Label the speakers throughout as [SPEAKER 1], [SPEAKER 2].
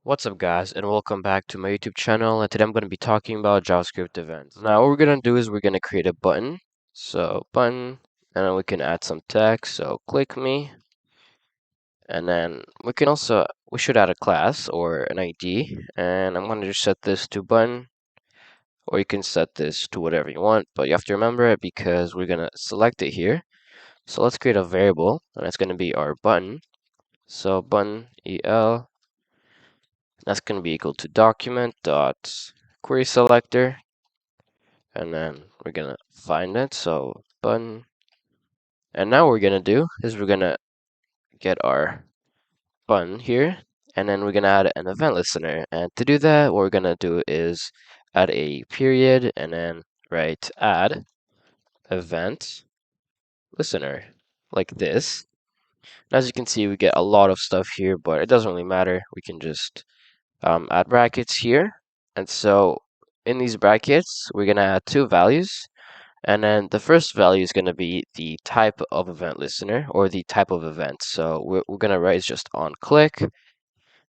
[SPEAKER 1] What's up guys, and welcome back to my YouTube channel, and today I'm going to be talking about JavaScript events. Now what we're going to do is we're going to create a button. So button, and then we can add some text, so click me. And then we should add a class or an ID, and I'm going to just set this to button, or you can set this to whatever you want, but you have to remember it because we're going to select it here. So let's create a variable, and it's going to be our button. So button el, that's going to be equal to document dot query selector, and then we're gonna find it. So button, and now what we're gonna do is we're gonna get our button here, and then we're gonna add an event listener. And to do that, what we're gonna do is add a period and then write add event listener like this. And as you can see, we get a lot of stuff here, but it doesn't really matter. We can just add brackets here. And so in these brackets, we're going to add two values. And then the first value is going to be the type of event listener or the type of event. So we're going to write just onClick.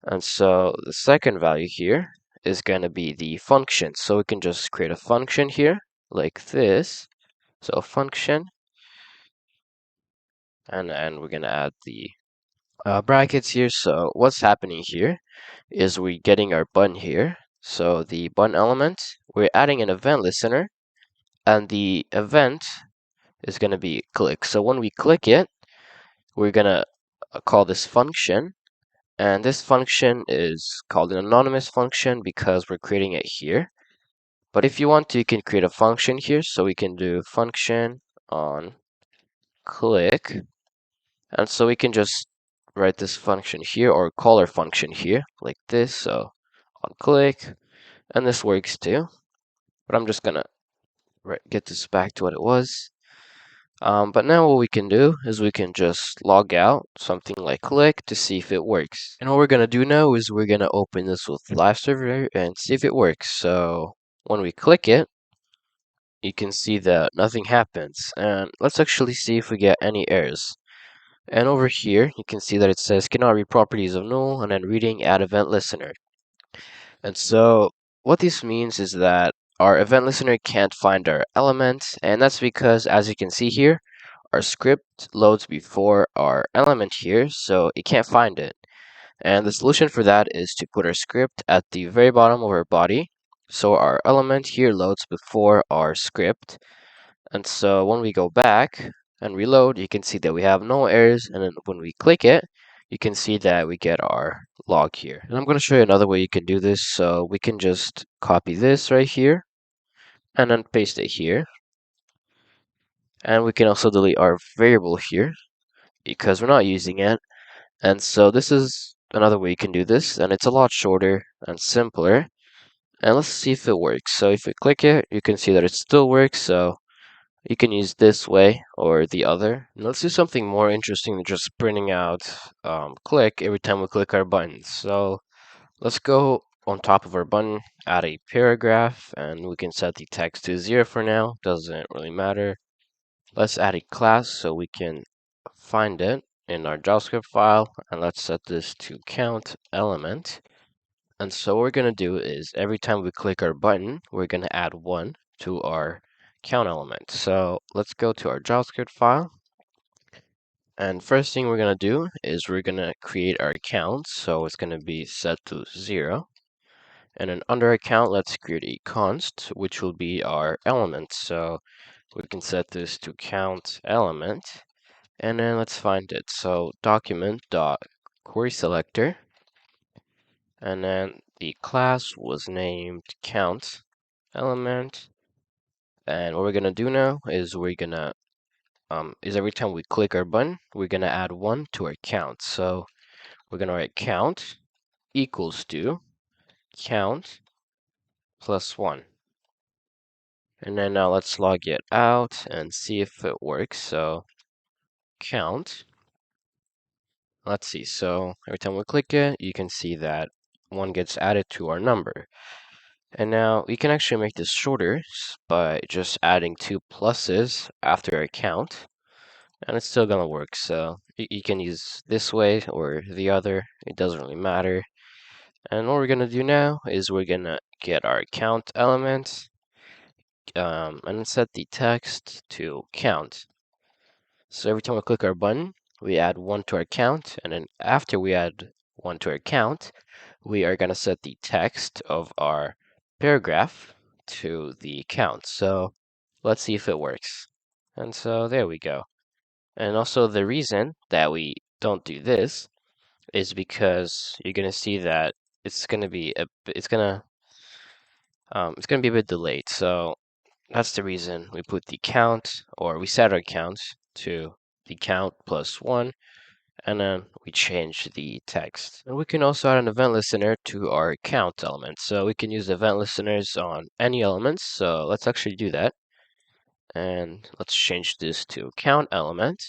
[SPEAKER 1] And so the second value here is going to be the function. So we can just create a function here like this. So function. And then we're going to add the brackets here. So what's happening here is we're getting our button here. So the button element, we're adding an event listener, and the event is going to be click. So when we click it, we're going to call this function, and this function is called an anonymous function because we're creating it here. But if you want to, you can create a function here. So we can do function on click, and so we can just write this function here or call our function here like this. So on click, and this works too. But I'm just gonna get this back to what it was. But now what we can do is we can just log out something like click to see if it works. And what we're gonna do now is we're gonna open this with live server and see if it works. So when we click it, you can see that nothing happens. And let's actually see if we get any errors. And over here, you can see that it says cannot read properties of null and then reading add event listener. And so what this means is that our event listener can't find our element, and that's because, as you can see here, our script loads before our element here, so it can't find it. And the solution for that is to put our script at the very bottom of our body, so our element here loads before our script. And so when we go back and reload, you can see that we have no errors, and then when we click it, you can see that we get our log here. And I'm going to show you another way you can do this. So we can just copy this right here and then paste it here. And we can also delete our variable here because we're not using it. And so this is another way you can do this, and it's a lot shorter and simpler. And let's see if it works. So if we click it, you can see that it still works. So you can use this way or the other. And let's do something more interesting than just printing out click every time we click our buttons. So let's go on top of our button, add a paragraph, and we can set the text to 0 for now. Doesn't really matter. Let's add a class so we can find it in our JavaScript file, and let's set this to count element. And so what we're going to do is every time we click our button, we're going to add 1 to our count element. So let's go to our JavaScript file. And first thing we're going to do is we're going to create our count. So it's going to be set to 0. And then under our count, let's create a const, which will be our element. So we can set this to count element. And then let's find it. So document dot query selector. And then the class was named count element. And what we're gonna do now is we're gonna every time we click our button, we're gonna add 1 to our count. So we're gonna write count equals to count plus 1. And then now let's log it out and see if it works. So count. Let's see. So every time we click it, you can see that 1 gets added to our number. And now we can actually make this shorter by just adding 2 pluses after a count, and it's still gonna work. So you can use this way or the other, it doesn't really matter. And what we're gonna do now is we're gonna get our count element and set the text to count. So every time we click our button, we add 1 to our count, and then after we add 1 to our count, we are gonna set the text of our paragraph to the count. So let's see if it works. And so there we go. And also the reason that we don't do this is because you're gonna see that it's gonna be it's gonna be a bit delayed. So that's the reason we put the count, or we set our count to the count plus 1, and then we change the text. And we can also add an event listener to our count element. So we can use event listeners on any elements. So let's actually do that. And let's change this to count element.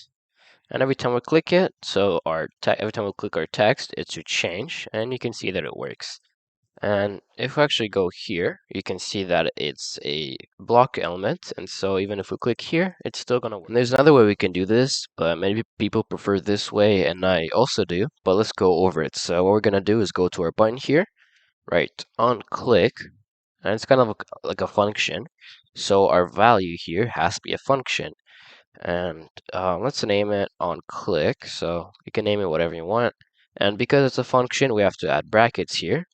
[SPEAKER 1] And every time we click it, so every time we click our text, it should change, and you can see that it works. And if we actually go here, you can see that it's a block element, and so even if we click here, it's still gonna work. And there's another way we can do this, but maybe people prefer this way, and I also do, but let's go over it. So what we're gonna do is go to our button here, right, onClick, and it's kind of like a function. So our value here has to be a function. And let's name it onClick. So you can name it whatever you want. And because it's a function, we have to add brackets here.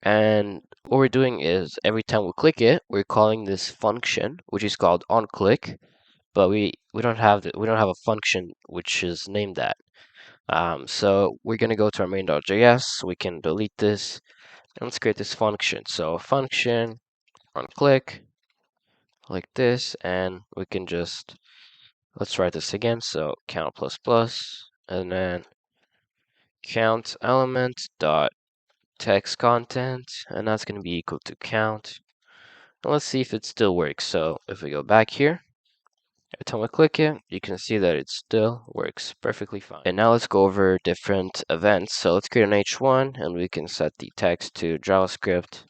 [SPEAKER 1] And what we're doing is every time we click it, we're calling this function, which is called onClick, but we don't have a function which is named that. So we're gonna go to our main.js. We can delete this, and let's create this function. So function onClick like this, and we can just let's write this again. So count plus plus, and then count element dot text content, and that's going to be equal to count. And let's see if it still works. So if we go back here, every time we click it, you can see that it still works perfectly fine. And now let's go over different events. So let's create an H1, and we can set the text to JavaScript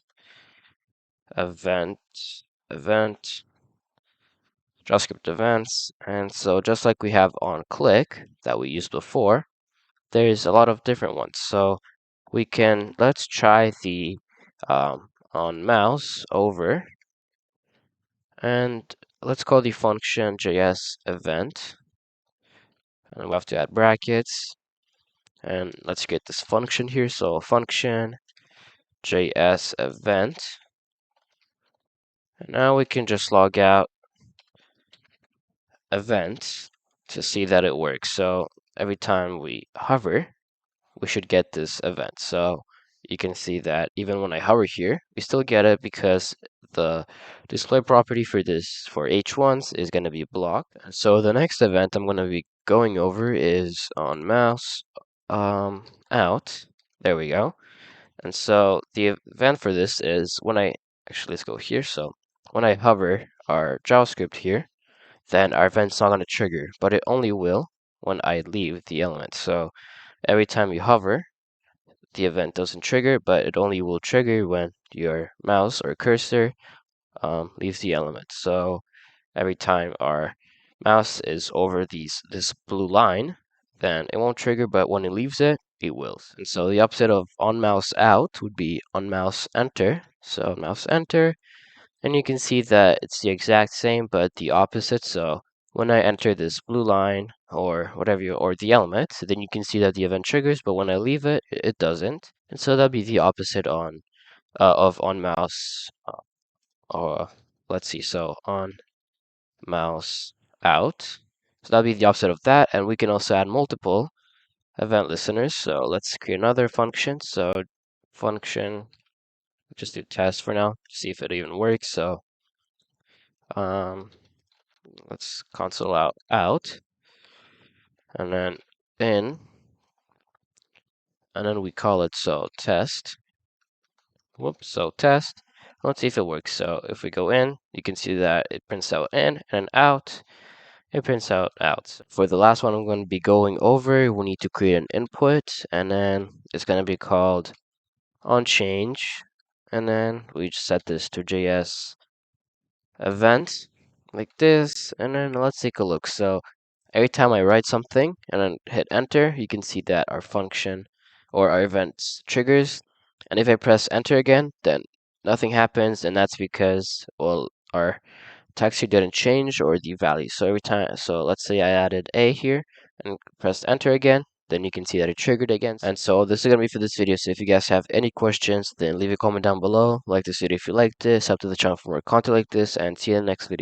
[SPEAKER 1] event JavaScript events. And so just like we have on click that we used before, there's a lot of different ones. So let's try the on mouse over, and let's call the function JS event, and we have to add brackets, and let's get this function here. So function JS event, and now we can just log out event to see that it works. So every time we hover, we should get this event. So you can see that even when I hover here, we still get it because the display property for H1s is going to be blocked. So the next event I'm going to be going over is on mouse out. There we go. And so the event for this is let's go here. So when I hover our JavaScript here, then our event's not going to trigger, but it only will when I leave the element. So every time you hover, the event doesn't trigger, but it only will trigger when your mouse or cursor leaves the element. So every time our mouse is over this blue line, then it won't trigger, but when it leaves it, it will. And so the opposite of onmouseout would be onmouseenter. So onmouseenter, and you can see that it's the exact same, but the opposite. So when I enter this blue line or or the element, then you can see that the event triggers, but when I leave it, it doesn't. And so that'd be the opposite on mouse or let's see, so on mouse out. So that'd be the opposite of that, and we can also add multiple event listeners. So let's create another function. So function, just do test for now, see if it even works. So let's console out, and then in, and then we call it so test. Whoops, so test. Let's see if it works. So if we go in, you can see that it prints out in, and out, it prints out. For the last one I'm going to be going over, we need to create an input, and then it's going to be called onchange, and then we just set this to JS event like this, and then let's take a look. So every time I write something and then hit enter, you can see that our function or our event triggers. And if I press enter again, then nothing happens, and that's because, well, our text here didn't change or the value. So every time, so let's say I added a here and pressed enter again, then you can see that it triggered again. And so this is gonna be for this video. So if you guys have any questions, then leave a comment down below. Like this video if you liked this, sub to the channel for more content like this, and see you in the next video.